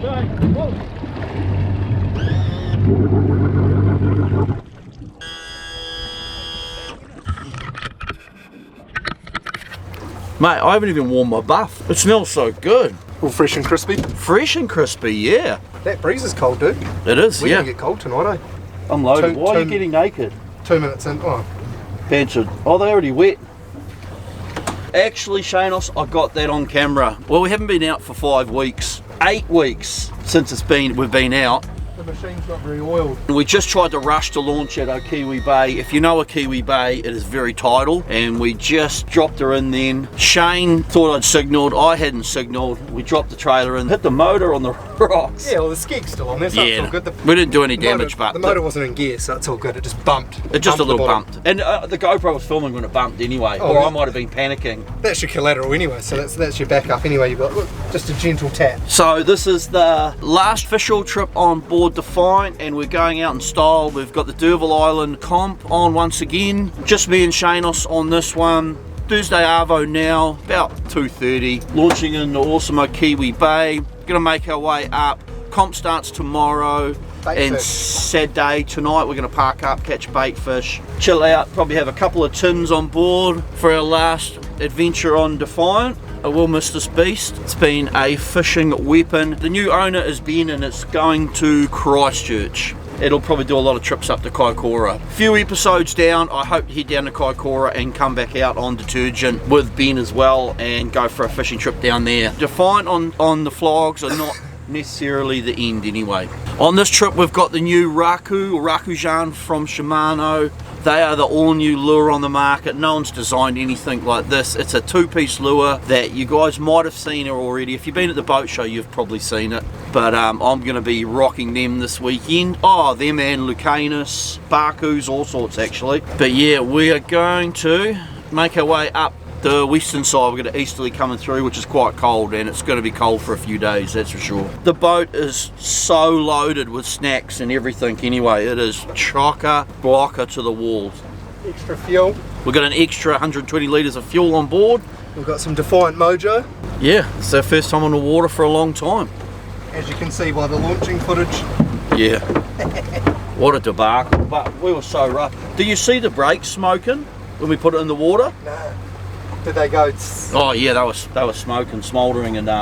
Mate, I haven't even worn my buff. It smells so good. All fresh and crispy. Fresh and crispy, yeah. That breeze is cold, dude. It is, We're yeah. gonna get cold tonight, eh? I'm loaded. Why are you getting naked? 2 minutes in. Oh. Pants are, oh, they're already wet. Actually, Shanos, I got that on camera. Well, we haven't been out for 5 weeks. 8 weeks since we've been out. The machine's not very oiled. We just tried to rush to launch at our Kiwi Bay. If you know a Kiwi Bay, it is very tidal, and we just dropped her in then. Shane thought I'd signalled, I hadn't signalled. We dropped the trailer in, hit the motor on the rocks. Yeah, well the skeek's still on there, so it's all good. We didn't do any damage, but the motor wasn't in gear, so it's all good. It just bumped. It just a little bumped. And the GoPro was filming when it bumped anyway, or I might have been panicking. That's your collateral anyway, so that's your backup anyway. You've got just a gentle tap. So this is the last official trip on board Defiant, and we're going out in style. We've got the D'Urville Island comp on once again. Just me and Shanos on this one. Thursday Arvo now, about 2:30. Launching in the awesome Kiwi Bay. Gonna make our way up. Comp starts tomorrow. And Saturday tonight we're going to park up, catch bait fish, chill out, probably have a couple of tins on board for our last adventure on Defiant. I will miss this beast. It's been a fishing weapon. The new owner is Ben, and it's going to Christchurch. It'll probably do a lot of trips up to Kaikoura. A few episodes down, I hope to head down to Kaikoura and come back out on Detergent with Ben as well and go for a fishing trip down there. Defiant on the flogs are not necessarily the end anyway. On this trip we've got the new Raku or Rakujan from Shimano. They are the all new lure on the market. No one's designed anything like this. It's a 2-piece lure that you guys might have seen it already. If you've been at the boat show, you've probably seen it. But I'm going to be rocking them this weekend. Oh, them and Lucanus, Bakus, all sorts actually. But yeah, we are going to make our way up the western side. We've got an easterly coming through, which is quite cold, and it's going to be cold for a few days, that's for sure. The boat is so loaded with snacks and everything anyway. It is chocker-blocker to the walls. Extra fuel. We've got an extra 120 litres of fuel on board. We've got some Defiant mojo. Yeah, it's our first time on the water for a long time. As you can see by the launching footage. Yeah. What a debacle, but we were so rough. Do you see the brakes smoking when we put it in the water? No. Did they go? Oh yeah, they were smoking, smouldering, and they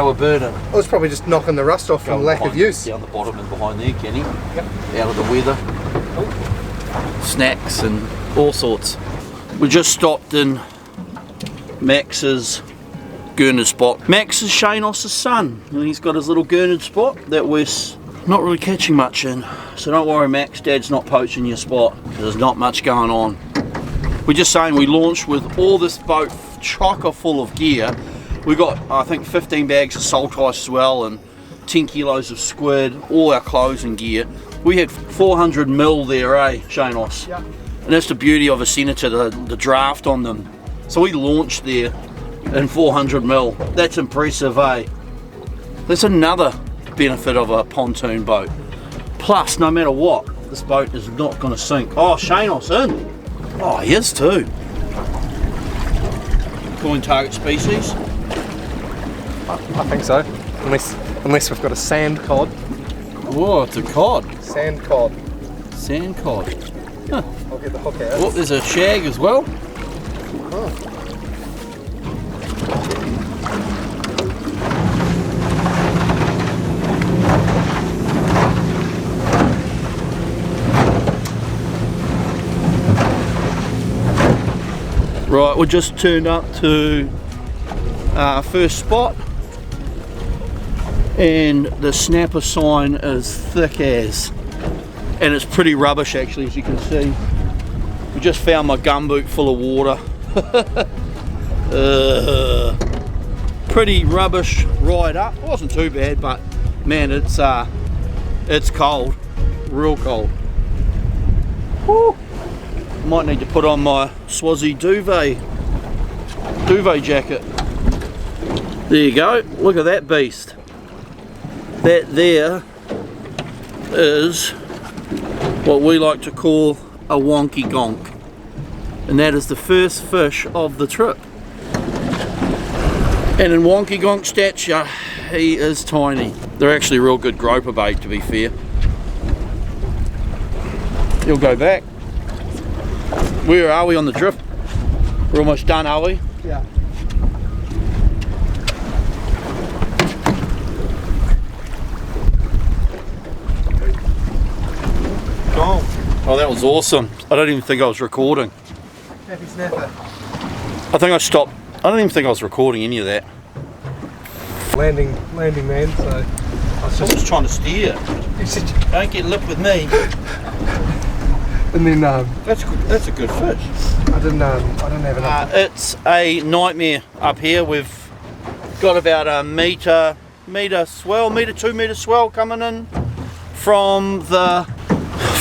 were burning. It was probably just knocking the rust off from lack of use. Down the bottom and behind there, Kenny. Yep. Out of the weather. Snacks and all sorts. We just stopped in Max's gurnard spot. Max is Shanos' son, and he's got his little gurnard spot that we're not really catching much in. So don't worry, Max, Dad's not poaching your spot. There's not much going on. We're just saying we launched with all this boat chocker full of gear. We got, I think, 15 bags of salt ice as well, and 10 kilos of squid, all our clothes and gear. We had 400 mil there, eh, Shanos? Yep. And that's the beauty of a Senator, the draft on them. So we launched there in 400 mil. That's impressive, eh? That's another benefit of a pontoon boat. Plus, no matter what, this boat is not going to sink. Oh, Shanos in. Oh, he is too. Coin target species? I think so. Unless we've got a sand cod. Whoa, it's a cod. Sand cod. Sand cod. Huh. I'll get the hook out. Oh, there's a shag as well. Oh. Right, we just turned up to our first spot, and the snapper sign is thick as, and it's pretty rubbish actually, as you can see. We just found my gumboot full of water. Pretty rubbish ride up. It wasn't too bad, but man, it's cold, real cold. Woo. Might need to put on my Swazi duvet jacket. There you go, look at that beast. That there is what we like to call a wonky gonk, and that is the first fish of the trip. And in wonky gonk stature, he is tiny. They're actually real good groper bait, to be fair. He'll go back. Where are we on the drift? We're almost done, are we? Yeah. Gone. Oh, that was awesome. I don't even think I was recording. Happy snapper. I think I stopped. I don't even think I was recording any of that. Landing man, so I was I was trying to steer. just... Don't get lip with me. And then That's a good fish. I didn't have enough. It's a nightmare up here. We've got about a metre 2 metre swell coming in from the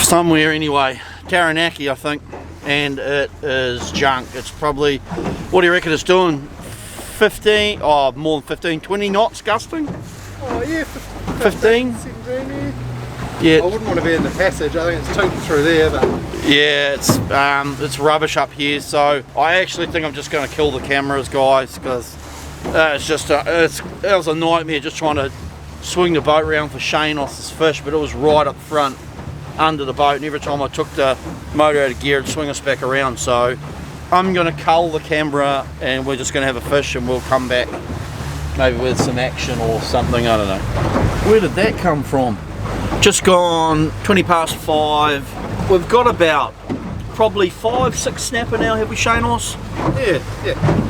somewhere anyway, Taranaki I think, and it is junk. It's probably, what do you reckon it's doing? 15, oh more than 15, 20 knots gusting? Oh yeah, 15? 17, Yeah. I wouldn't want to be in the passage. I think it's tooting through there, but Yeah, it's rubbish up here, so I actually think I'm just going to kill the cameras, guys, because it was a nightmare just trying to swing the boat around for Shanos's fish, but it was right up front under the boat, and every time I took the motor out of gear it'd swing us back around. So I'm going to cull the camera and we're just going to have a fish, and we'll come back maybe with some action or something, I don't know. Where did that come from? Just gone 20 past 5. We've got about probably 5-6 snapper now, have we, Shanos? yeah,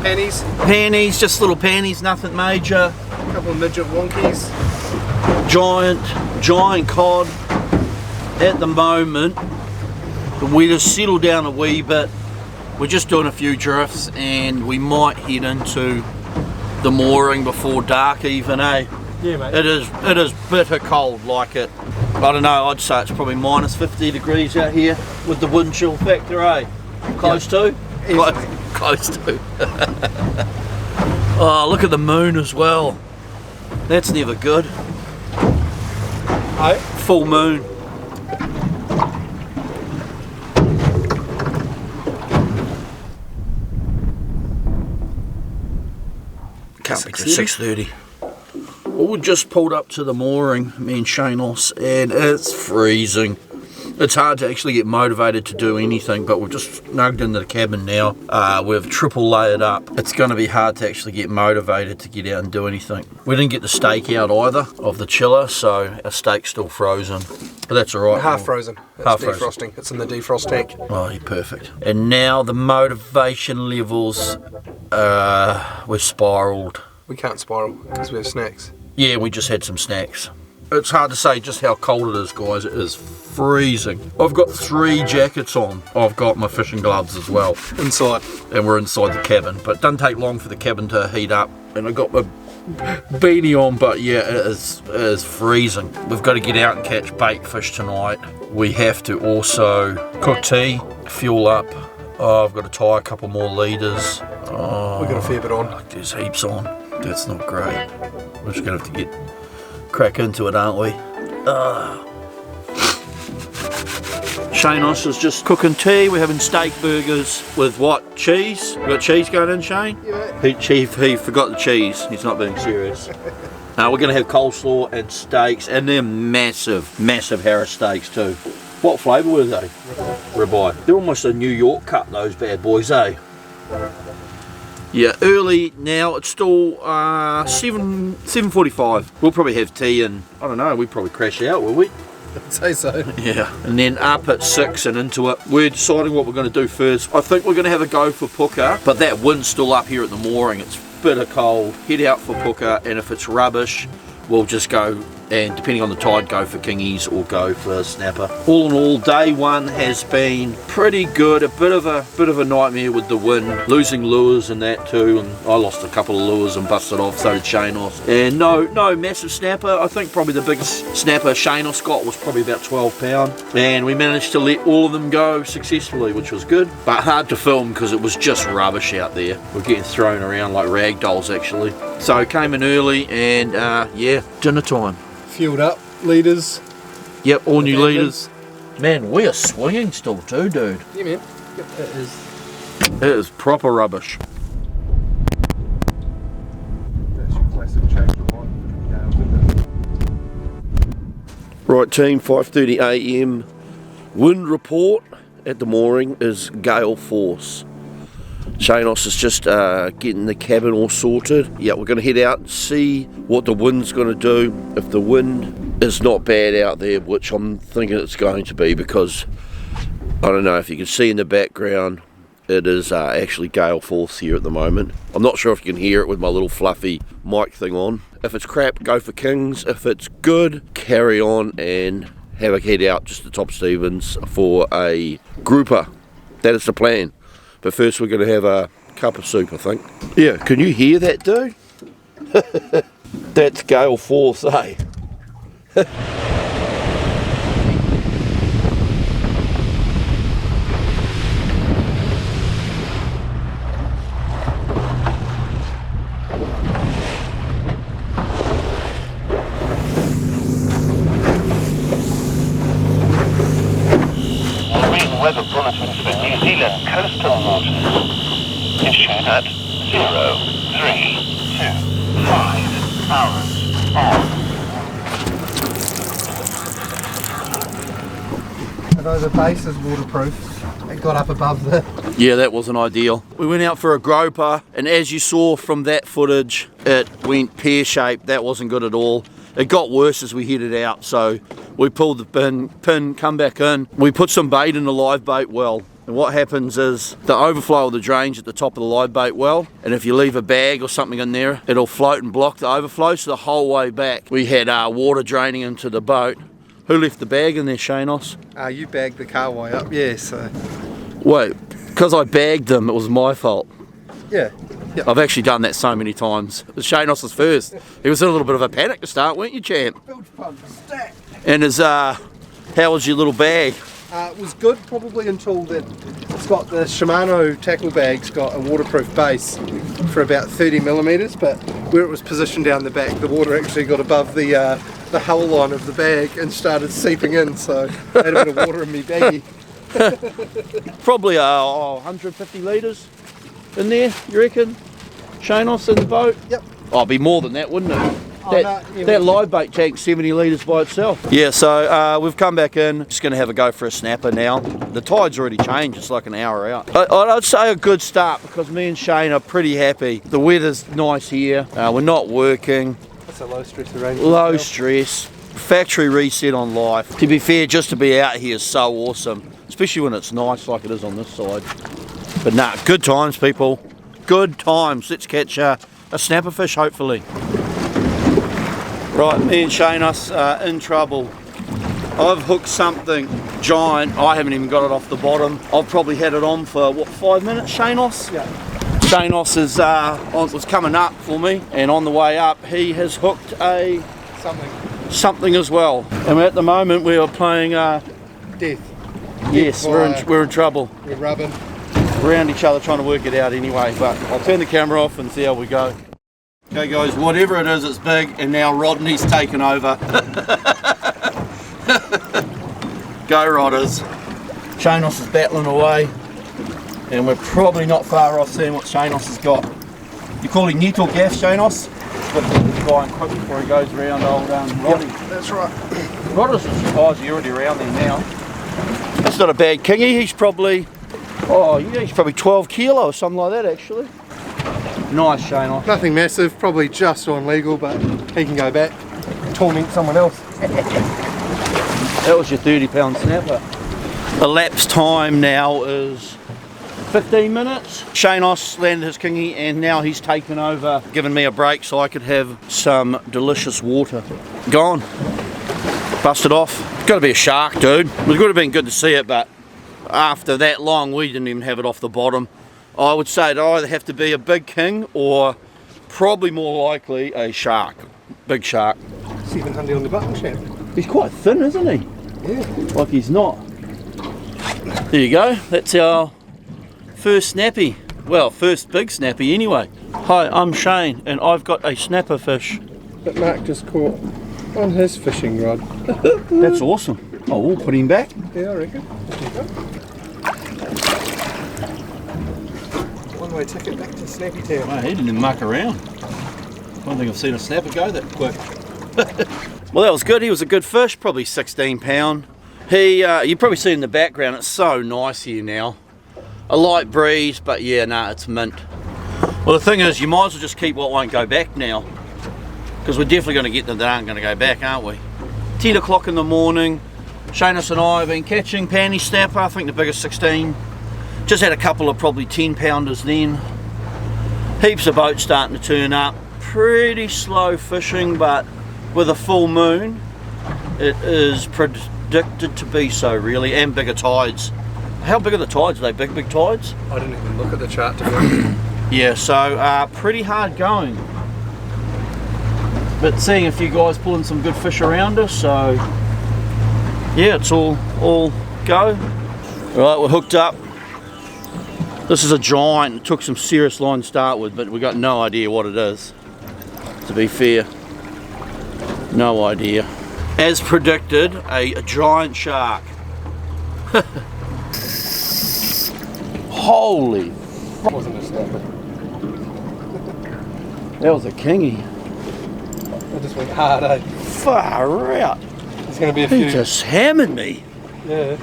panties, Panties, just little panties, nothing major. a couple of midget wonkies. Giant cod. At the moment, the weather's settled down a wee bit. We're just doing a few drifts and we might head into the mooring before dark even, eh? Yeah, mate. It is bitter cold, like it. I don't know, I'd say it's probably minus 50 degrees out here with the wind chill factor, eh? Close to? Close to. Oh, look at the moon as well. That's never good. Hey? Full moon. Can't be till 6:30. Well, we just pulled up to the mooring, me and Shanos, and it's freezing. It's hard to actually get motivated to do anything, but we've just snugged into the cabin now. We've triple layered up. It's going to be hard to actually get motivated to get out and do anything. We didn't get the steak out either of the chiller, so our steak's still frozen. But that's alright. Half frozen. It's Half defrosting. frozen. It's in the defrost tank. Oh, you're perfect. And now the motivation levels, we're spiraled. We can't spiral because we have snacks. Yeah, we just had some snacks. It's hard to say just how cold it is, guys. It is freezing. I've got 3 jackets on. I've got my fishing gloves as well. Inside. And we're inside the cabin. But it doesn't take long for the cabin to heat up. And I got my beanie on, but yeah, it is freezing. We've got to get out and catch bait fish tonight. We have to also cook tea, fuel up. Oh, I've got to tie a couple more leaders. Oh, We've got a fair bit on. there's heaps on. That's not great. We're just going to have to crack into it, aren't we? Shanos is just cooking tea. We're having steak burgers with what? Cheese? You got cheese going in, Shane? Yeah. He forgot the cheese. He's not being serious. We're going to have coleslaw and steaks, and they're massive Harris steaks too. What flavour were they? Ribeye. They're almost a New York cut, those bad boys, eh? Yeah, early now. It's still 7:45. We'll probably have tea and I don't know. We'd probably crash out, will we? I'd say so. Yeah. And then up at 6 and into it. We're deciding what we're going to do first. I think we're going to have a go for puka, but that wind's still up here at the mooring. It's bitter cold. Head out for puka, and if it's rubbish, we'll just go and depending on the tide, go for kingies or go for snapper. All in all, day one has been pretty good. A bit of a nightmare with the wind, losing lures and that too, and I lost a couple of lures and busted off, so did Shanos. And no massive snapper. I think probably the biggest snapper Shanos got was probably about 12 pound, and we managed to let all of them go successfully, which was good, but hard to film because it was just rubbish out there. We're getting thrown around like rag dolls actually. So came in early, and yeah, dinner time. Fueled up, leaders. Yep, all new leaders. Man, we are swinging still too, dude. Yeah, man. Yep, It is proper rubbish. Right team, 5:30 AM. Wind report at the mooring is gale force. Shanos is just getting the cabin all sorted. Yeah, we're going to head out and see what the wind's going to do. If the wind is not bad out there, which I'm thinking it's going to be, because I don't know if you can see in the background, it is actually gale force here at the moment. I'm not sure if you can hear it with my little fluffy mic thing on. If it's crap, go for Kings. If it's good, carry on and have a head out just to Top Stevens for a grouper. That is the plan. But first we're going to have a cup of soup, I think. Yeah, can you hear that, dude? That's gale force, eh? Weather bulletin for New Zealand coastal waters issued at 0325 hours on. Although the base is waterproof, it got up above the... Yeah, that wasn't ideal. We went out for a groper, and as you saw from that footage, it went pear-shaped. That wasn't good at all. It got worse as we headed out, so we pulled the pin, come back in. We put some bait in the live bait well, and what happens is the overflow of the drains at the top of the live bait well, and if you leave a bag or something in there, it'll float and block the overflow. So the whole way back we had water draining into the boat. Who left the bag in there, Shanos? you bagged the car way up, yeah, so... Wait, because I bagged them, it was my fault. Yeah. Yep. I've actually done that so many times. It was Shanos' first. He was in a little bit of a panic to start, weren't you, champ? And how was your little bag? It was good probably until that it's got the Shimano tackle bag's got a waterproof base for about 30 millimeters, but where it was positioned down the back, the water actually got above the hull line of the bag and started seeping in, so I had a bit of water in me baggie. Probably 150 litres in there, you reckon? Shanos in the boat? Yep. Oh, it'd be more than that, wouldn't it? Yeah, that live bait tank's 70 litres by itself. Yeah, so we've come back in. Just going to have a go for a snapper now. The tide's already changed. It's like an hour out. I'd say a good start because me and Shane are pretty happy. The weather's nice here. We're not working. That's a low stress arrangement. Low stress. Factory reset on life. To be fair, just to be out here is so awesome. Especially when it's nice like it is on this side. But nah, good times, people. Good times. Let's catch a snapper fish, hopefully. Right, me and Shanos are in trouble. I've hooked something giant. I haven't even got it off the bottom. I've probably had it on for, what, 5 minutes, Shanos? Yeah. Shanos was coming up for me, and on the way up, he has hooked a... Something as well. And at the moment, we are playing... Death. Yes, we're in trouble. We're rubbing. Around each other trying to work it out anyway, but I'll turn the camera off and see how we go. Okay guys, whatever it is, it's big, and now Rodney's taken over. Go Rodders. Shanos is battling away, and we're probably not far off seeing what Shanos has got. You calling net or gaff, Shanos? Got to get this guy in quick before he goes around old Rodney. Yep, that's right. Rodders is surprised you're already around there now. That's not a bad kingy, he's probably... Oh, yeah, he's probably 12 kilo or something like that, actually. Nice, Shanos. Nothing massive, probably just on legal, but he can go back, torment someone else. That was your 30-pound snapper. Elapsed time now is 15 minutes. Shanos landed his kingy, and now he's taken over, giving me a break so I could have some delicious water. Gone. Busted off. Got to be a shark, dude. It would have been good to see it, but after that long, we didn't even have it off the bottom. I would say it'd either have to be a big king or probably more likely a shark. Big shark. 700 on the button, champ. He's quite thin, isn't he? Yeah. Like he's not. There you go. That's our first snappy. Well, first big snappy anyway. Hi, I'm Shane, and I've got a snapper fish. That Mark just caught on his fishing rod. That's awesome. Oh, we'll put him back. Yeah, I reckon. One-way ticket back to Snappy Town. Wow, he didn't even muck around. I don't think I've seen a snapper go that quick. Well, that was good. He was a good fish, probably 16 pound. He, you probably see in the background, it's so nice here now. A light breeze, but yeah, nah, it's mint. Well, the thing is, you might as well just keep what won't go back now, because we're definitely going to get them that aren't going to go back, aren't we? 10 o'clock in the morning, Shanos and I have been catching panty snapper, I think the biggest 16. Just had a couple of probably 10 pounders then. Heaps of boats starting to turn up. Pretty slow fishing, but with a full moon, it is predicted to be so really, and bigger tides. How big are the tides? Are they big tides? I didn't even look at the chart to be honest. Yeah, so pretty hard going. But seeing a few guys pulling some good fish around us, so yeah, it's all go. Right, we're hooked up. This is a giant. It took some serious line to start with, but we got no idea what it is, to be fair. No idea. As predicted, a giant shark. Holy, That wasn't a snapper. that was a kingy. I just went hard, eh? Far out. There's going to be a He few. just hammered me. Yeah.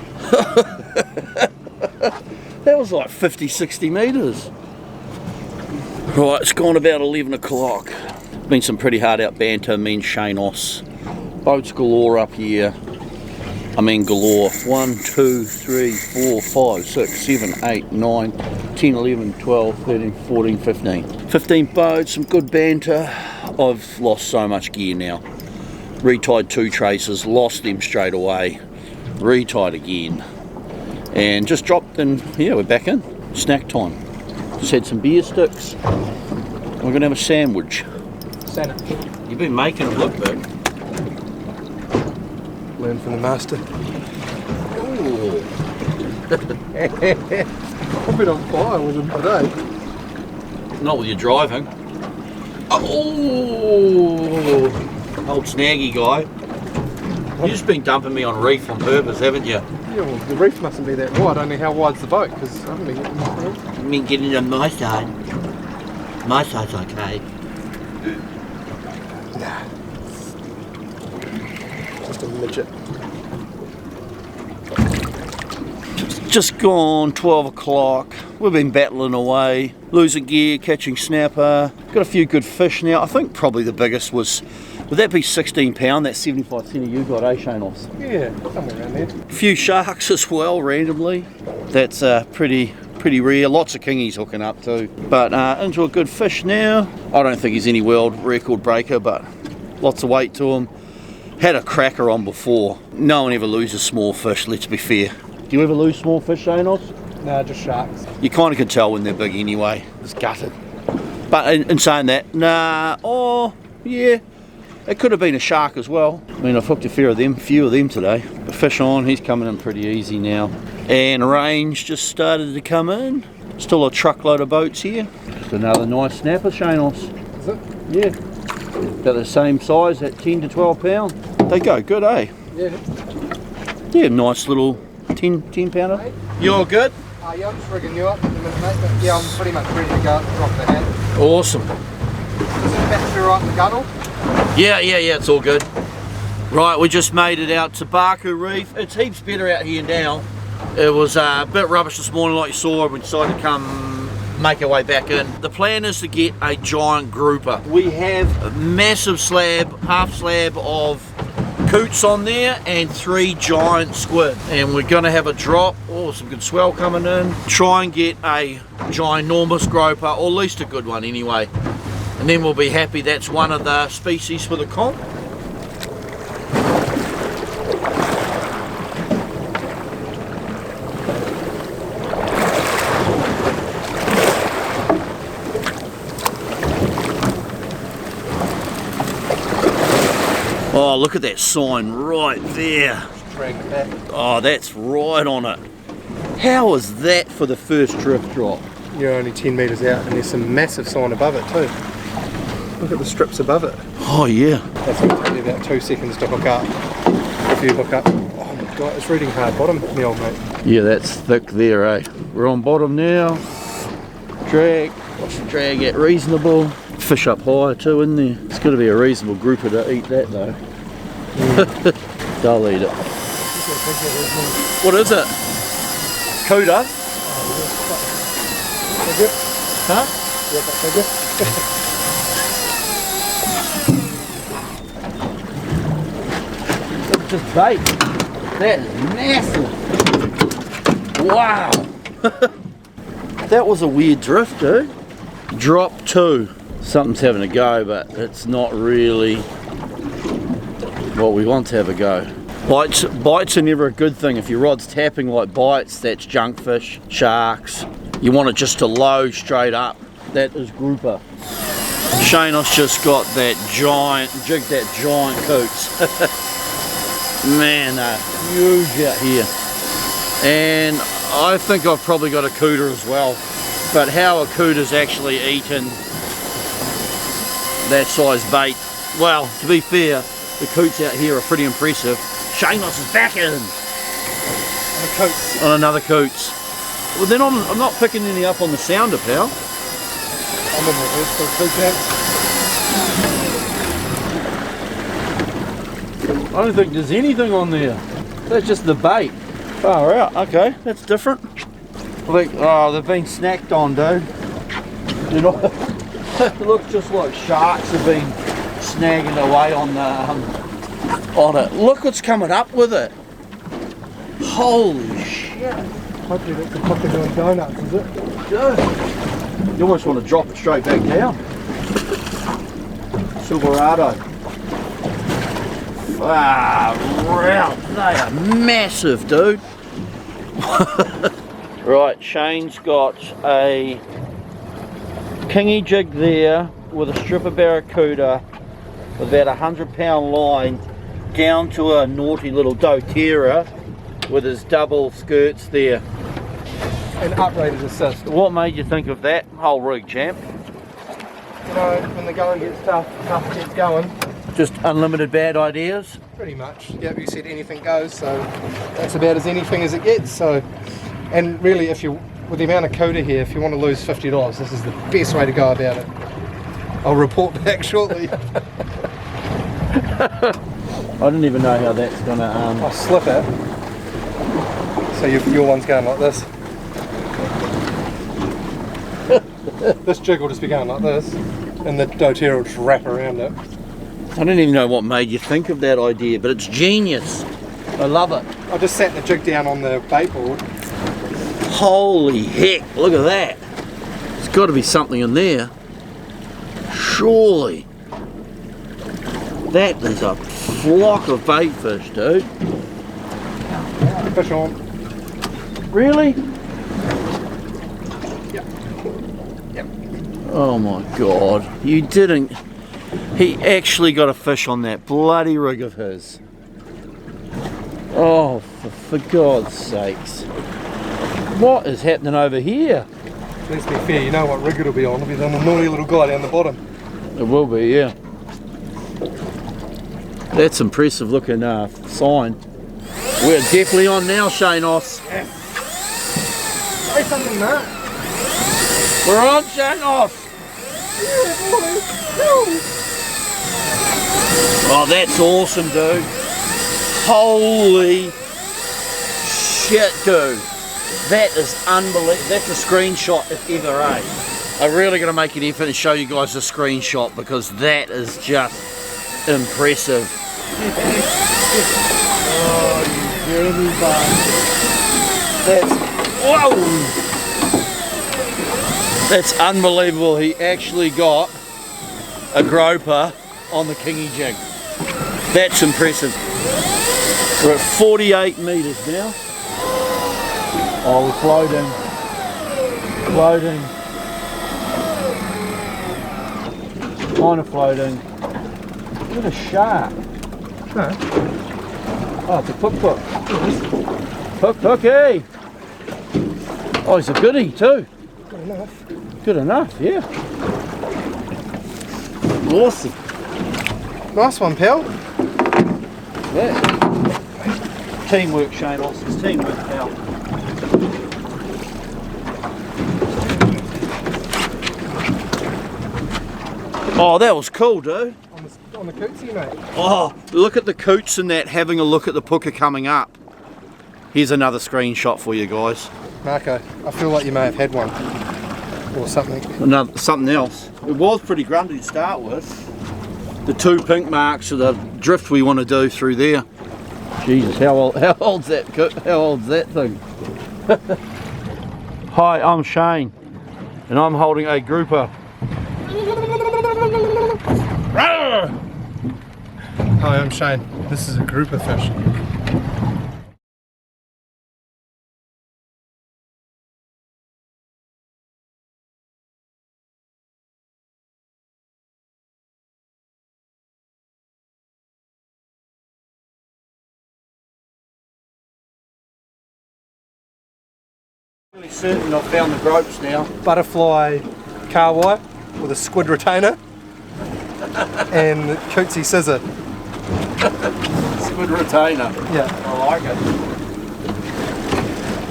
That was like 50, 60 metres. Right, it's gone about 11 o'clock. Been some pretty hard out banter, me and Shanos. Boats galore up here. I mean galore. 1, 2, 3, 4, 5, 6, 7, 8, 9, 10, 11, 12, 13, 14, 15. 15 boats, some good banter. I've lost so much gear now. Retied 2 traces, lost them straight away. Retied again. And just dropped and yeah, we're back in. Snack time. Just had some beer sticks. We're gonna have a sandwich. Santa. You've been making it look big. Learn from the master. Ooh. I've been on fire with him today. Not with your driving. Oh, old snaggy guy. You've just been dumping me on reef on purpose, haven't you? Yeah, well, the reef mustn't be that wide. Only how wide's the boat? Because I haven't been getting this reef. I mean, getting on my side. My side's okay. Nah. Just a midget. Just gone 12 o'clock. We've been battling away, losing gear, catching snapper. Got a few good fish now. I think probably the biggest was, would that be 16 pound, that 75 cent you got, eh, Shanos? Yeah, somewhere around there. A few sharks as well, randomly. That's pretty rare. Lots of kingies hooking up too. But into a good fish now. I don't think he's any world record breaker, but lots of weight to him. Had a cracker on before. No one ever loses small fish, let's be fair. Do you ever lose small fish, Shanos? Nah, just sharks. You kind of can tell when they're big anyway. It's gutted. But in saying that, nah, oh yeah, it could have been a shark as well. I mean, I've hooked a few of them today. The fish on, he's coming in pretty easy now. And range just started to come in. Still a truckload of boats here. Just another nice snapper, Shanos. Is it? Yeah. About the same size, at 10 to 12 pound. They go good, eh? Yeah. Yeah, nice little 10 pounder. You all good? Yeah, I'm just rigging you up in a minute, mate. But yeah, I'm pretty much ready to go. Drop the hat. Awesome. Is it about to be right in the gunnel? Yeah, it's all good. Right, we just made it out to Barku Reef. It's heaps better out here now. It was a bit rubbish this morning like you saw. We decided to come make our way back in. The plan is to get a giant grouper. We have a massive slab, half slab of coots on there and 3 giant squid. And we're gonna have a drop, some good swell coming in. Try and get a ginormous groper, or at least a good one anyway. And then we'll be happy that's one of the species for the comp. Oh, look at that sign right there. Drag it back. Oh, that's right on it. How was that for the first drift drop? You're only 10 metres out and there's some massive sign above it too. Look at the strips above it. Oh yeah. That's going to take you about 2 seconds to hook up. If you hook up. Oh my god, it's reading hard bottom, me old mate. Yeah, that's thick there, eh? We're on bottom now. Drag. What's the drag at? Reasonable. Fish up higher too, isn't there? It's got to be a reasonable grouper to eat that though. They'll eat it. What is it? Cuda? Huh? Look at this bait. That is massive. Wow. That was a weird drift, dude. Drop 2. Something's having a go, but it's not really what we want to have a go. Bites are never a good thing. If your rod's tapping like bites, that's junk fish, sharks. You want it just to low straight up. That is grouper. Shanos just got that giant, jigged that giant coots. Man, they're huge out here. And I think I've probably got a cooter as well. But how a cooter's actually eaten that size bait, well, to be fair, the coots out here are pretty impressive. Shanos is back in on another coots. Well, then I'm not picking any up on the sounder, pal. I'm in reverse for a I don't think there's anything on there. That's just the bait. Far out. Okay, that's different. Like, oh, they've been snacked on, dude. You know, it looks just like sharks have been snagging away on it. Look what's coming up with it. Holy shit. Hopefully that's the pot they're doing donuts, is it? Dude, you almost want to drop it straight back down. Silverado. Wow, they are massive, dude. Right, Shane's got a kingy jig there with a stripper barracuda with about 100-pound line down to a naughty little doTERRA with his double skirts there. And uprated assist. What made you think of that whole rig, champ? You know, when the going gets tough, tough gets going. Just unlimited bad ideas? Pretty much. Yep, you said anything goes, so that's about as anything as it gets. So, and really, if you, with the amount of coda here, if you want to lose $50, this is the best way to go about it. I'll report back shortly. I didn't even know how that's gonna. I'll slip it. So your one's going like this. This jig will just be going like this, and the doTERRA will just wrap around it. I don't even know what made you think of that idea, but it's genius. I love it. I just sat the jig down on the bait board. Holy heck, look at that. There's got to be something in there. Surely. That is a flock of bait fish, dude. Fish on. Really? Yep. Yep. Oh my God. You didn't. He actually got a fish on that bloody rig of his. Oh, for God's sakes. What is happening over here? Let's be fair, you know what rig it'll be on. It'll be the naughty little guy down the bottom. It will be, yeah. That's impressive looking sign. We're definitely on now, Shanos. Yes. Say something, Matt. We're on, Shanos. Yeah, boy. No. Oh, that's awesome, dude. Holy shit, dude. That is unbelievable. That's a screenshot if ever, eh? I'm really going to make an effort and show you guys a screenshot because that is just impressive. Oh, you dirty bastard. Whoa! That's unbelievable. He actually got a groper on the kingy jig. That's impressive. We're at 48 metres now. Oh, we're floating. Floating. Kind of floating. Look at a shark. No. Oh, it's a hooky. Oh, he's a goodie too. Good enough. Good enough, yeah. Awesome. Nice one, pal. Yeah. Teamwork, Shane. It's teamwork, pal. Oh, that was cool, dude. on the cootsy, mate. Oh, look at the coots and that, having a look at the puka coming up. Here's another screenshot for you guys. Marco, I feel like you may have had one. Or something. Something else. It was pretty grumpy to start with. The 2 pink marks are the drift we want to do through there. Jesus, how old's that thing? Hi, I'm Shane, and I'm holding a grouper. Hi, I'm Shane. This is a grouper fish. I'm really certain I've found the ropes now. Butterfly car wire with a squid retainer and the cootsy scissor. Squid retainer. Yeah. I like it.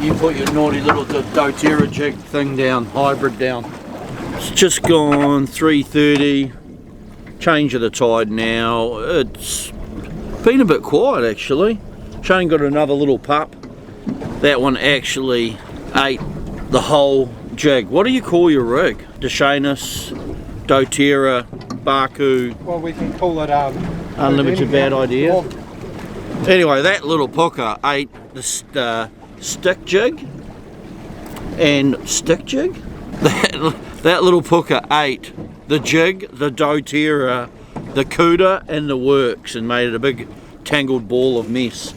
You put your naughty little doTERRA jig thing down, hybrid down. It's just gone 3:30. Change of the tide now. It's been a bit quiet actually. Shane got another little pup. That one actually ate the whole jig. What do you call your rig? Deshanus, doTERRA, Baku. Well, we can call it Unlimited bad idea. Anyway, that little puka ate the stick jig and stick jig. That little puka ate the jig, the doTERRA, the cuda, and the works, and made it a big tangled ball of mess.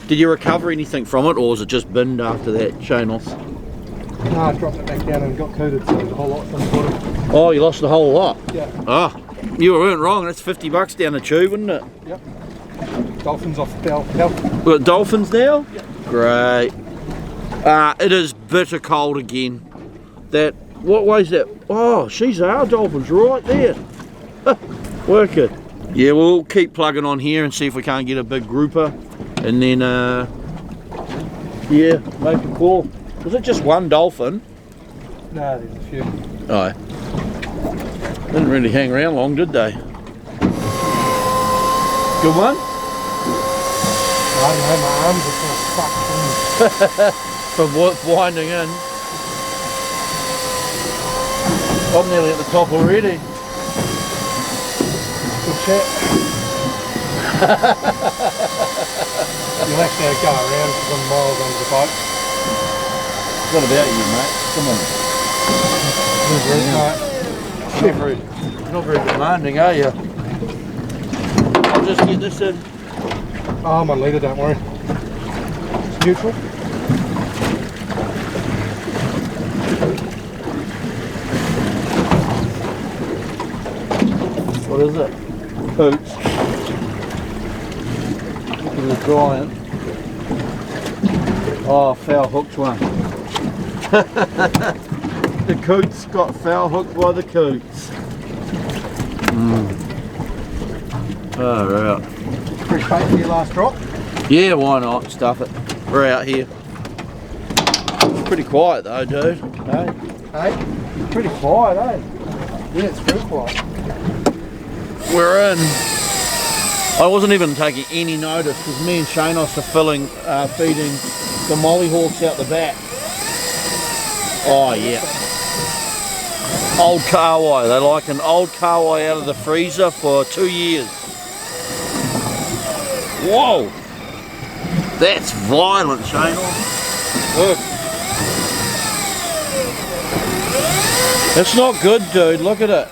Did you recover anything from it, or was it just binned after that, Shanos? No, I dropped it back down and got cooted, so there's a whole lot from the bottom. Oh, you lost the whole lot? Yeah. Oh, you weren't wrong. That's $50 down the tube, isn't it? Yep. Dolphins off the bell. We've got dolphins now? Yep. Great. It is bitter cold again. What weighs that? Oh, she's our dolphins right there. Work it. Yeah, we'll keep plugging on here and see if we can't get a big grouper. And then, yeah, make a call. Was it just one dolphin? No, there's a few. Oh. Didn't really hang around long, did they? Good one? I don't know, my arms are sort of fucked. From winding in. I'm nearly at the top already. Good chat. You'll have to go around because I'm miles under the boat. What about you, mate? Come on. Not very demanding, are you? I'll just get this in. Oh, I'm on leader, don't worry. It's neutral. What is it? Hoots. Look at the giant. Oh, foul hooked one. The coots got foul hooked by the coots. Oh, right. Pretty bait for your last drop. Yeah, why not? Stuff it. We're out here. It's pretty quiet though, dude. Hey? Hey? Pretty quiet, eh? Yeah, it's real quiet. We're in. I wasn't even taking any notice because me and Shanos are feeding the mollyhawks out the back. Oh yeah. Old kawai. They like an old kawai out of the freezer for 2 years. Whoa! That's violent, Shanos. Look. It's not good, dude. Look at it.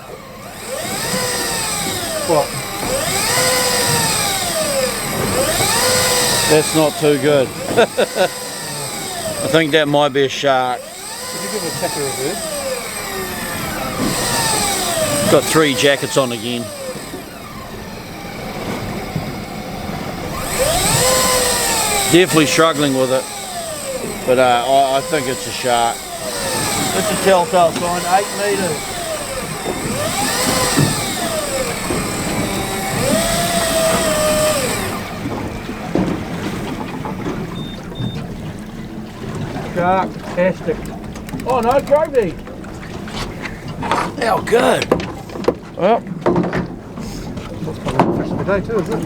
What? That's not too good. I think that might be a shark. Did you give it a tap of reverse? Got 3 jackets on again. Definitely struggling with it, but I think it's a shark. It's a telltale sign, 8 metres. Shark-tastic. Oh no, gravy. How good. Well, day too, is it?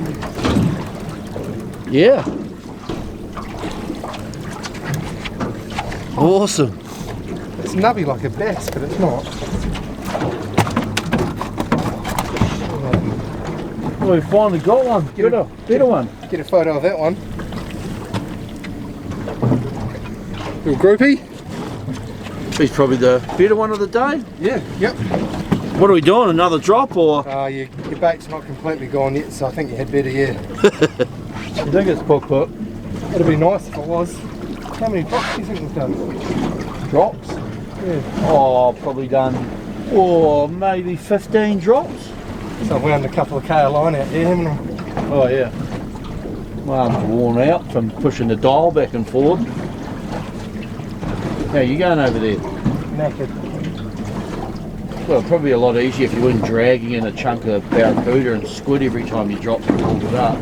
Yeah. Awesome. It's nubby like a bass, but it's not. Well, we finally got one. Better one. Get a photo of that one. Little groupie. He's probably the better one of the day. Yeah, yep. What are we doing? Another drop or? Your bait's not completely gone yet, so I think you had better, yeah. You think it's pook? It'd be nice if it was. How many drops do you think we've done? Drops? Yeah. Oh, probably done, maybe 15 drops. So I've wound a couple of K of line out there, haven't I? Oh yeah. My arm's worn out from pushing the dial back and forward. How you going over there? Knackered. Well, probably a lot easier if you weren't dragging in a chunk of barracuda and squid every time you dropped and pulled it up.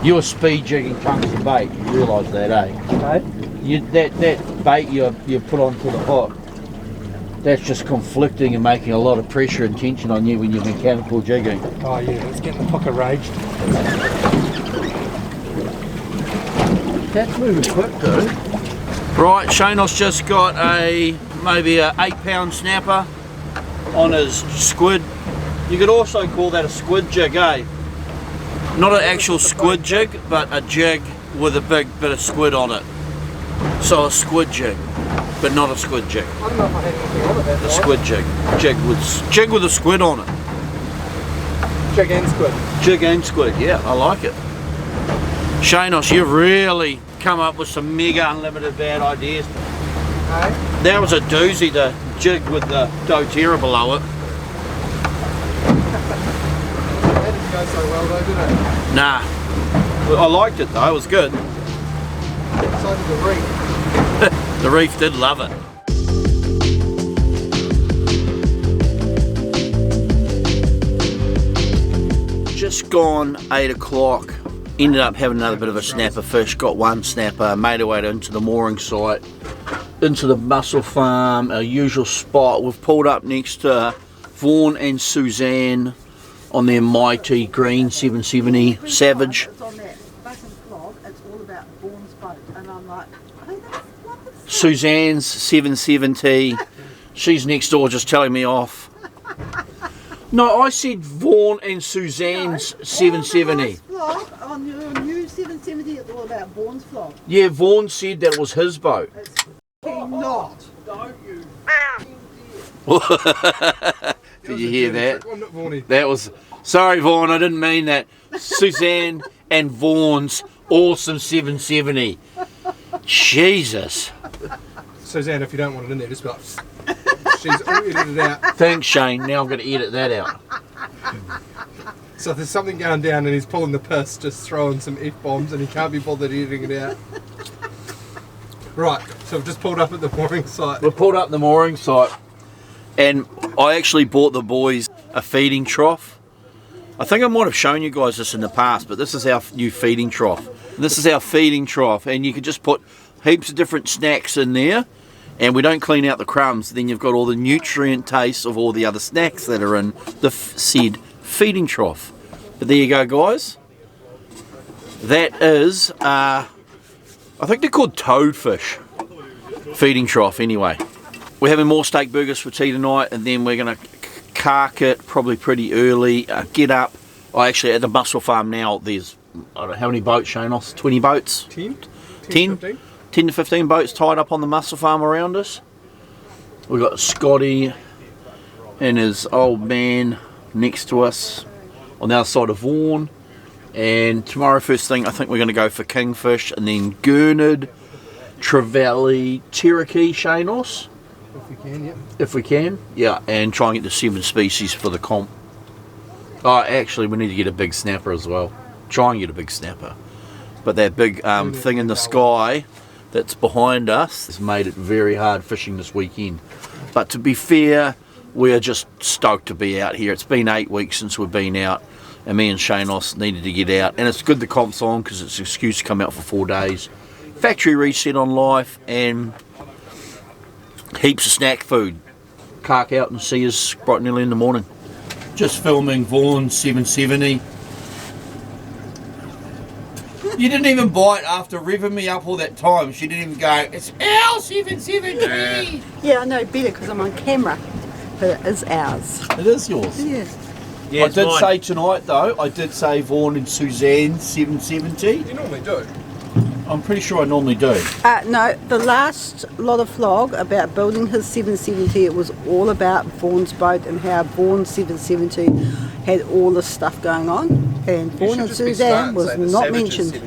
You were speed jigging chunks of bait, you realise that, eh? Okay. That bait you put onto the hook, that's just conflicting and making a lot of pressure and tension on you when you're mechanical jigging. Oh yeah, it's getting the hook enraged. That's moving quick though. Right, Shanos just got maybe a 8-pound snapper on his squid. You could also call that a squid jig, eh? Not an actual squid jig, but a jig with a big bit of squid on it. So a squid jig, but not a squid jig. I don't know if I had anything on it that A squid jig. Jig with a squid on it. Jig and squid. Jig and squid, yeah, I like it. Shanos, you've really come up with some mega unlimited bad ideas. Okay. That was a doozy, the jig with the doTERRA below it. That didn't go so well though, did it? Nah. Well, I liked it though, it was good. So did the reef. The reef did love it. Just gone 8 o'clock. Ended up having another bit of a snapper fish. Got one snapper, made our way into the mooring site, into the mussel farm, our usual spot. We've pulled up next to Vaughan and Suzanne on their mighty green 770 Savage. It's on that button vlog, it's all about Vaughan's boat, and I'm like, hey, that's what the Suzanne's 770. She's next door just telling me off. No, I said Vaughan and Suzanne's 770. vlog on your new 770, it's all about Vaughan's vlog. Yeah, Vaughan said that was his boat. It's not. Did you hear that? I'm not Vaughny. That was, sorry Vaughan, I didn't mean that. Suzanne and Vaughan's awesome 770. Jesus. Suzanne, if you don't want it in there, just be like, she's all edited out. Thanks Shane, now I'm going to edit that out. So if there's something going down and he's pulling the piss, just throwing some F-bombs and he can't be bothered editing it out. Right, so we've just pulled up at the mooring site. We pulled up the mooring site and I actually bought the boys a feeding trough. I think I might have shown you guys this in the past, but this is our new feeding trough. This is our feeding trough, and you can just put heaps of different snacks in there, and we don't clean out the crumbs. Then you've got all the nutrient tastes of all the other snacks that are in the said feeding trough. But there you go, guys. That is, I think they're called toadfish feeding trough anyway. We're having more steak burgers for tea tonight, and then we're going to cark it probably pretty early, get up. Actually, at the mussel farm now, there's, I don't know, how many boats, Shanos? 20 boats? 10? 10 to 15 boats tied up on the mussel farm around us. We've got Scotty and his old man next to us on the other side of Vaughan. And tomorrow, first thing, I think we're going to go for kingfish, and then gurnard, trevally, cherokee, Shanos. If we can, yep. If we can, yeah, and try and get the 7 species for the comp. Oh, actually, we need to get a big snapper as well. Try and get a big snapper. But that big thing in the sky that's behind us has made it very hard fishing this weekend. But to be fair, we're just stoked to be out here. It's been 8 weeks since we've been out, and me and Shanos needed to get out. And it's good the comp's on because it's an excuse to come out for 4 days. Factory reset on life and heaps of snack food. Cark out and see us bright and early in the morning. Just filming Vaughan 770 You didn't even bite after revving me up all that time. She didn't even go, it's our 770. Yeah, I know better because I'm on camera. But it is ours. It is yours. Yes. Yeah, I did say tonight though, I did say Vaughan and Suzanne 770. You normally do. I'm pretty sure I normally do. No, the last lot of vlog about building his 770, it was all about Vaughan's boat and how Vaughan's 770 had all this stuff going on. And Vaughan and Suzanne was not mentioned.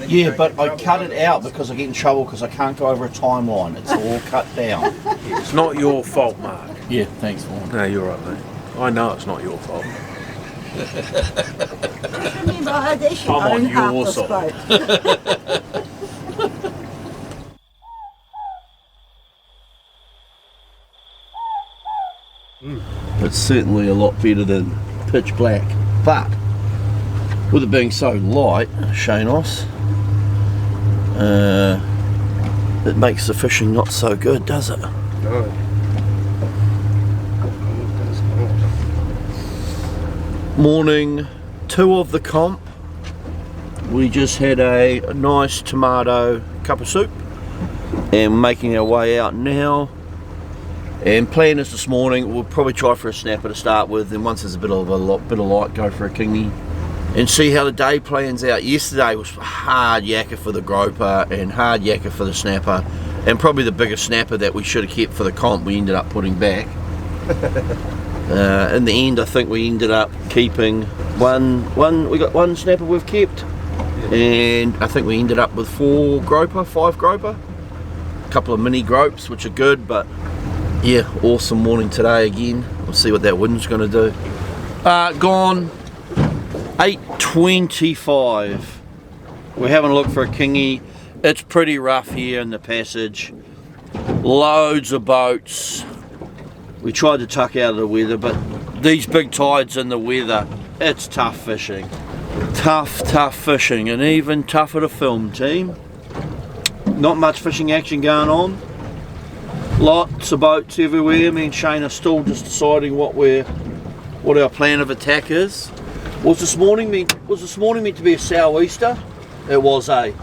Yeah, but I cut it out because I get in trouble because I can't go over a timeline. It's all cut down. It's not your fault, Mark. Yeah, thanks, Vaughan. No, you're right, mate. I know it's not your fault. Remember, I had actually I'm on owned half your this side. boat. It's certainly a lot better than pitch black. But with it being so light, Shanos, it makes the fishing not so good, does it? No. Morning 2 of the comp. We just had a nice tomato cup of soup and making our way out now. And plan is this morning we'll probably try for a snapper to start with, and once there's a bit of light, go for a kingy and see how the day plans out. Yesterday was hard yakka for the groper and hard yakka for the snapper, and probably the biggest snapper that we should have kept for the comp we ended up putting back. In the end I think we ended up keeping we got one snapper we've kept, and I think we ended up with 5 groper, a couple of mini gropes which are good. But yeah, awesome morning today again. We'll see what that wind's going to do. Gone 8:25. We're having a look for a kingy. It's pretty rough here in the passage. Loads of boats. We tried to tuck out of the weather, but these big tides in the weather, it's tough fishing. Tough fishing, and even tougher to film, team. Not much fishing action going on. Lots of boats everywhere. Me and Shane are still just deciding what our plan of attack is. Was this morning meant to be a sou'easter? It was dying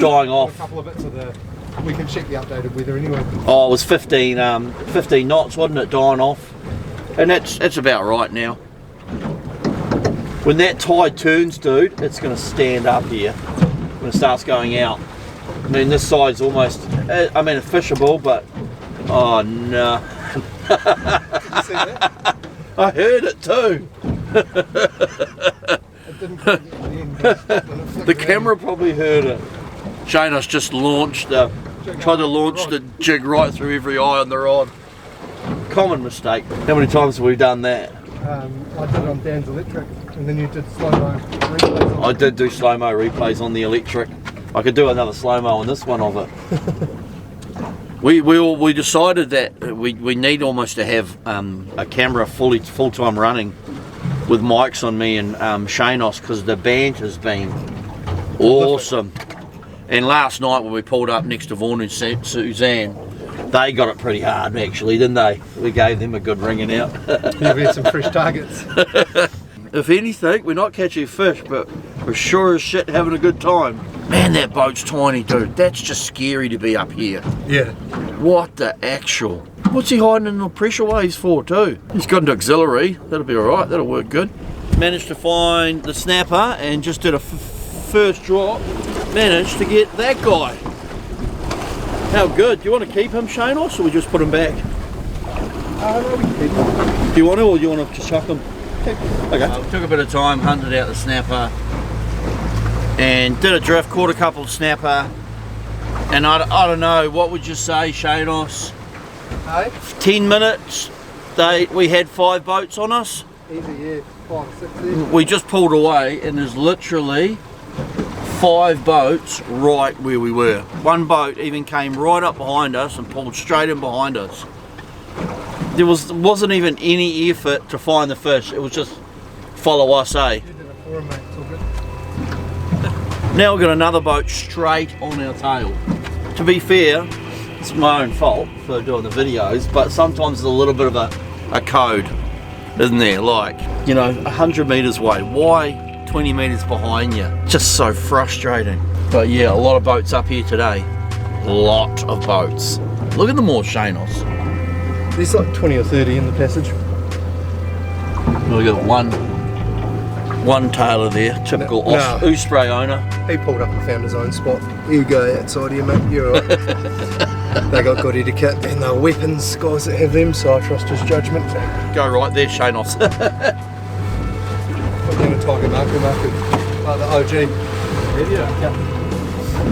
off. A couple of bits of the. We can check the updated weather anyway. Oh, it was 15 knots, wasn't it, dying off? And it's about right now. When that tide turns, dude, it's going to stand up here when it starts going out. I mean, this side's almost, it's fishable, but oh no. Did you see that? I heard it too. It didn't quite get to the end. The camera probably heard it. Shana's just tried to launch the jig right through every eye on the rod. Common mistake. How many times have we done that? I did it on Dan's electric, and then you did slow-mo replays on I did do slow-mo replays on the electric. I could do another slow-mo on this one of it. We decided that we need almost to have a camera full-time running with mics on me and Shanos, because the banter's been awesome. And last night when we pulled up next to Vaughan and Suzanne, they got it pretty hard actually, didn't they? We gave them a good ringing out. Yeah, we had some fresh targets. If anything, we're not catching fish, but we're sure as shit having a good time. Man, that boat's tiny, dude. That's just scary to be up here. Yeah. What the actual? What's he hiding in the pressure waves for too? He's got into auxiliary. That'll be alright, that'll work good. Managed to find the snapper and just did a first drop. Managed to get that guy. How good? Do you want to keep him, Shane, or should we just put him back? No, we can keep him. Do you want to, or do you want to just chuck him? Okay. We took a bit of time, hunted out the snapper, and did a drift, caught a couple of snapper, and I don't know, what would you say, Shanos? Hey? 10 minutes, we had 5 boats on us. Easy, yeah. 5 or 6 there. We just pulled away and there's literally 5 boats right where we were. One boat even came right up behind us and pulled straight in behind us. There wasn't even any effort to find the fish, it was just follow us, eh? You did it for him, mate. It's all good. Now we've got another boat straight on our tail. To be fair, it's my own fault for doing the videos, but sometimes there's a little bit of a code, isn't there? Like, you know, 100 metres away. Why 20 metres behind you. Just so frustrating. But yeah, a lot of boats up here today. Lot of boats. Look at them all, Shanos. There's like 20 or 30 in the passage. We got one tailor there, typical Osprey owner. He pulled up and found his own spot. You go outside here, mate, you're alright. They got good etiquette and they're weapons guys that have them, so I trust his judgment. Go right there, Shanos. I'm going to Tiger Marco, like the OG.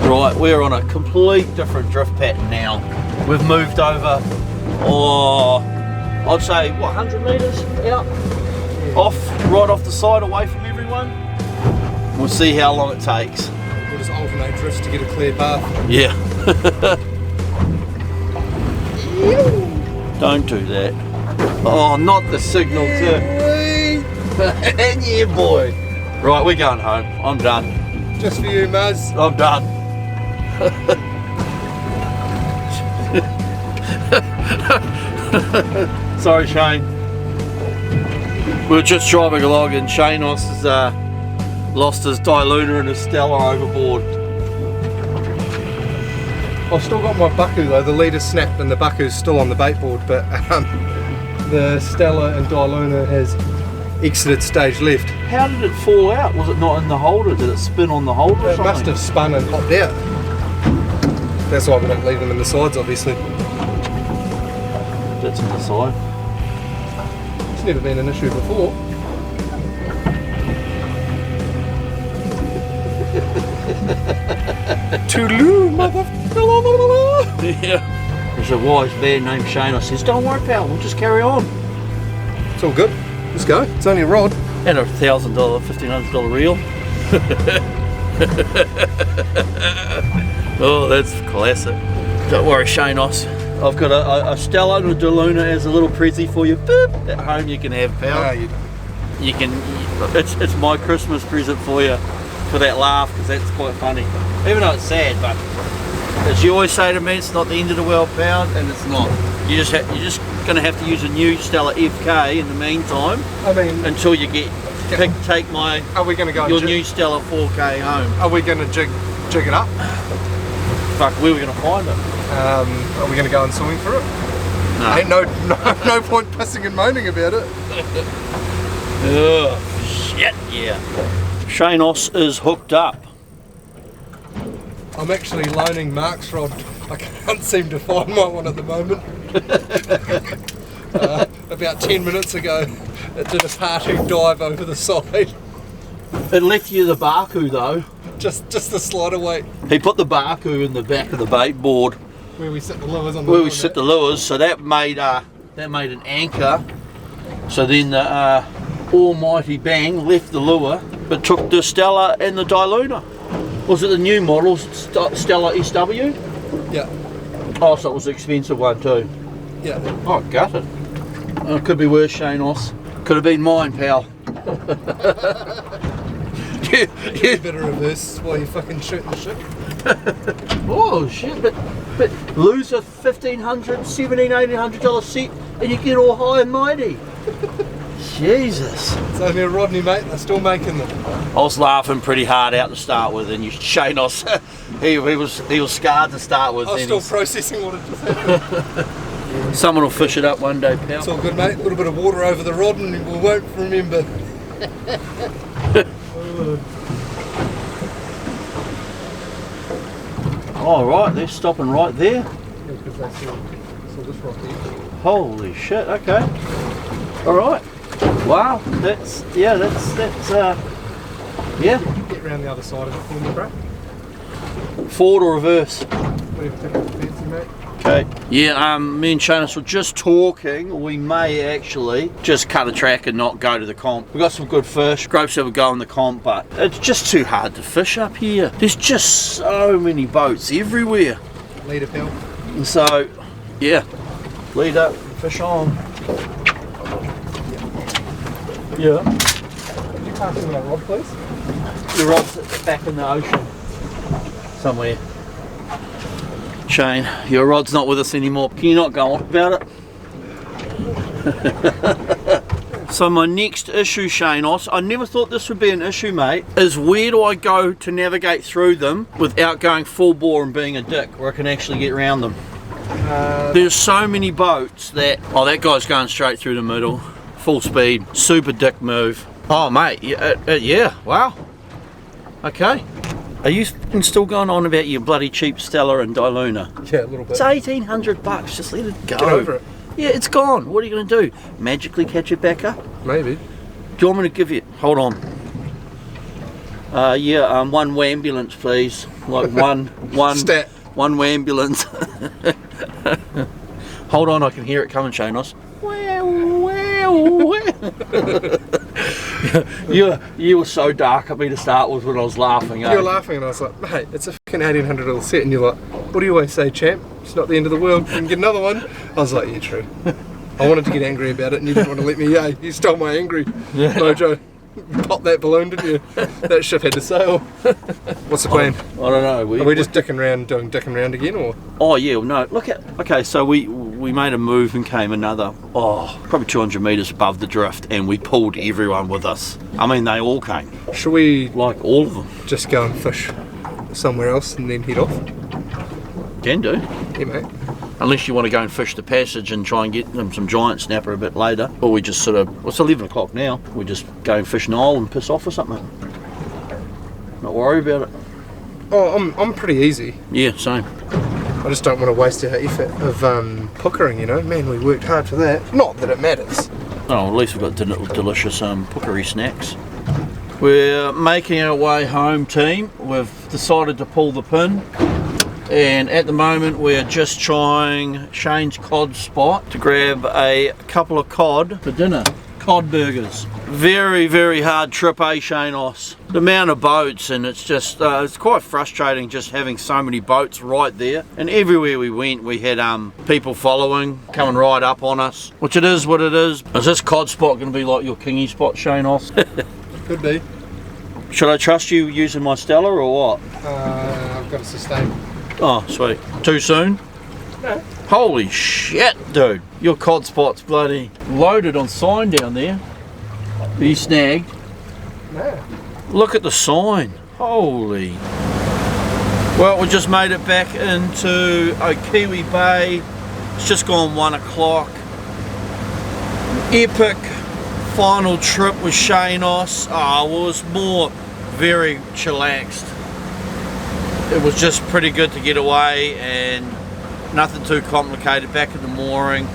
Right, we're on a complete different drift pattern now. We've moved over, I'd say, what, 100 metres out? Right off the side, away from everyone. We'll see how long it takes. We'll just alternate drifts to get a clear path. Yeah. Don't do that. Oh, not the signal too. And yeah, boy. Right, we're going home. I'm done. Just for you, Maz. I'm done. Sorry, Shane. We were just driving along and Shanos has lost his Diluna and his Stella overboard. I've still got my Baku though, the leader snapped and the Baku's still on the bait board, but the Stella and Diluna has exited stage left. How did it fall out? Was it not in the holder? Did it spin on the holder or It something? must have spun and popped out. That's why we don't leave them in the sides, obviously. That's on the side. It's never been an issue before. Toodaloo, motherfucker! Yeah. There's a wise man named Shane. I says, don't worry, pal, we'll just carry on. It's all good. Let's go. It's only a rod. And a $1,000, $1,500 reel. Oh, that's classic. Don't worry, Shanos. I've got a Stella and a Diluna as a little prezzy for you. Boop. At home you can have, pal. No, You can. It's my Christmas present for you, for that laugh, because that's quite funny. Even though it's sad, but as you always say to me, it's not the end of the world, pal, and it's not. You're just going to have to use a new Stella FK in the meantime. I mean, until you take my are we going to go your new Stella 4K home. Are we going to jig it up? Fuck, where are we going to find it? Are we going to go and swimming for it? No. Ain't no point pissing and moaning about it. Ugh, shit, yeah. Shanos is hooked up. I'm actually loaning Mark's rod. I can't seem to find my one at the moment. About 10 minutes ago, it did a parting dive over the side. It left you the Baku though. Just the slider weight. He put the Baku in the back of the bait board. Where we sit the lures on the Where we sit the lures, so that made an anchor. So then the almighty bang left the lure, but took the Stella and the Diluna. Was it the new model, Stella SW? Yeah. Oh, so it was the expensive one too. Yeah. Oh, gutted. Oh, it could be worse, Shanos. Could have been mine, pal. You better reverse while you're fucking shooting the ship. Oh shit, but lose a $1,500, $1,700, $1,800 set and you get all high and mighty. Jesus. It's only a Rodney, mate. They're still making them. I was laughing pretty hard out to start with, and Shanos, he was scarred to start with. I was still processing what had just happened. Someone will fish it up one day, pal. It's all good, mate. A little bit of water over the rod and we won't remember. All right, they're stopping right there. Yeah, because they saw this rock here. Holy shit! Okay. All right. Wow. That's yeah. Get around the other side of it for me, bro. Forward or reverse? Whatever tickles your fancy, mate. Okay. Yeah, me and Shanos were just talking. We may actually just cut a track and not go to the comp. We've got some good fish. Gropes said we'd go on the comp, but it's just too hard to fish up here. There's just so many boats everywhere. Leader, pal. And so, yeah, lead up, fish on. Yeah. Could you pass me that rod, please? The rod's back in the ocean somewhere. Shane, your rod's not with us anymore. Can you not go on about it? So my next issue, Shanos, I never thought this would be an issue, mate, is where do I go to navigate through them without going full bore and being a dick, where I can actually get around them? There's so many boats that... Oh, that guy's going straight through the middle. Full speed. Super dick move. Oh, mate. Yeah. Wow. Okay. Are you still going on about your bloody cheap Stella and Diluna? Yeah, a little bit. It's $1,800. Just let it go. Get over it. Yeah, it's gone. What are you going to do? Magically catch it back up? Maybe. Do you want me to give you... Hold on. One ambulance, please. Like one... Stat. One ambulance. Hold on, I can hear it coming, Shanos. You were so dark at me to start with when I was laughing. You were laughing and I was like, mate, it's a fucking $1,800 set. And you're like, what do you always say, champ? It's not the end of the world. You can get another one. I was like, yeah, true. I wanted to get angry about it and you didn't want to let me. Yeah, you stole my angry mojo. You popped that balloon, didn't you? That ship had to sail. What's the plan? I don't know. Are we just dicking around again, or? Oh yeah, no. Look at. Okay, so we made a move and came another. Probably 200 meters above the drift, and we pulled everyone with us. I mean, they all came. Should we, like all of them, just go and fish somewhere else and then head off? Can do. Yeah, mate. Unless you want to go and fish the passage and try and get them some giant snapper a bit later. Or we just sort of, well, it's 11 o'clock now, we just go and fish Nile and piss off or something. Not worry about it. Oh, I'm pretty easy. Yeah, same. I just don't want to waste our effort of puckering, you know. Man, we worked hard for that. Not that it matters. Oh, at least we've got delicious pookery snacks. We're making our way home, team. We've decided to pull the pin. And at the moment we're just trying Shane's cod spot to grab a couple of cod for dinner. Cod burgers. Very, very hard trip, Shanos? The amount of boats, and it's just, it's quite frustrating just having so many boats right there. And everywhere we went we had people following, coming right up on us. Which it is what it is. Is this cod spot going to be like your kingy spot, Shanos? Could be. Should I trust you using my Stella or what? I've got to sustain. Oh, sweet. Too soon? No. Holy shit, dude. Your cod spot's bloody loaded on sign down there. Are you snagged? No. Look at the sign. Holy. Well, we just made it back into Okiwi Bay. It's just gone 1 o'clock. Epic final trip with Shanos. Oh, it was more very chillaxed. It was just pretty good to get away and nothing too complicated back in the mooring.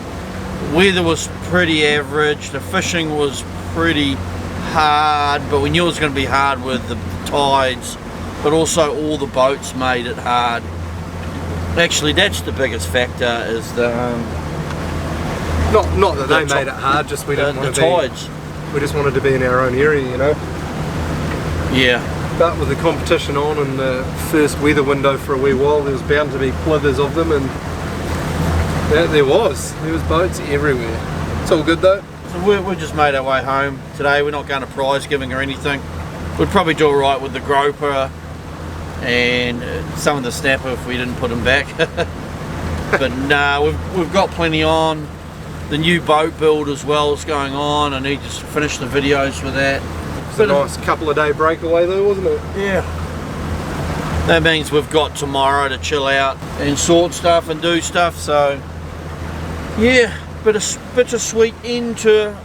Weather was pretty average, the fishing was pretty hard, but we knew it was going to be hard with the tides, but also all the boats made it hard. Actually, that's the biggest factor, is the not that they made it hard, just we didn't want to be. Tides. We just wanted to be in our own area, you know. Yeah. But with the competition on and the first weather window for a wee while, there was bound to be slithers of them, and there was boats everywhere. It's all good though. So we just made our way home today. We're not going to prize giving or anything. We'd probably do alright with the groper and some of the snapper if we didn't put them back. But nah, we've got plenty on. The new boat build as well is going on. I need to finish the videos for that. It's a nice couple of day breakaway though, wasn't it? Yeah. That means we've got tomorrow to chill out and sort stuff and do stuff, so yeah, bittersweet end to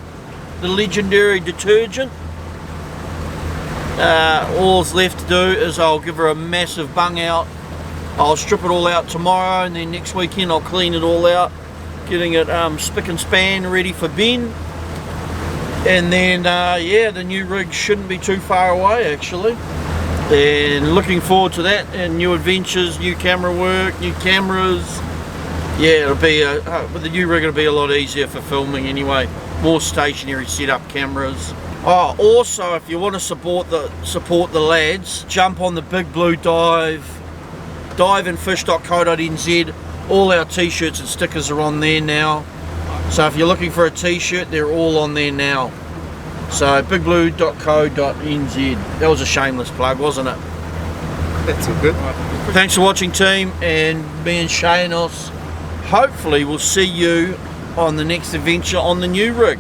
the legendary detergent. All's left to do is I'll give her a massive bung out. I'll strip it all out tomorrow, and then next weekend I'll clean it all out, getting it spick and span ready for bin. And then yeah, the new rig shouldn't be too far away actually, and looking forward to that, and new adventures, new camera work, new cameras. Yeah, it'll be with the new rig it'll be a lot easier for filming anyway, more stationary setup cameras. Oh, also if you want to support the lads, jump on the Big Blue diveandfish.co.nz. all our t-shirts and stickers are on there now. So if you're looking for a t-shirt, they're all on there now. So bigblue.co.nz. That was a shameless plug, wasn't it? That's all good. Thanks for watching, team, and me and Shanos hopefully we'll see you on the next adventure on the new rig.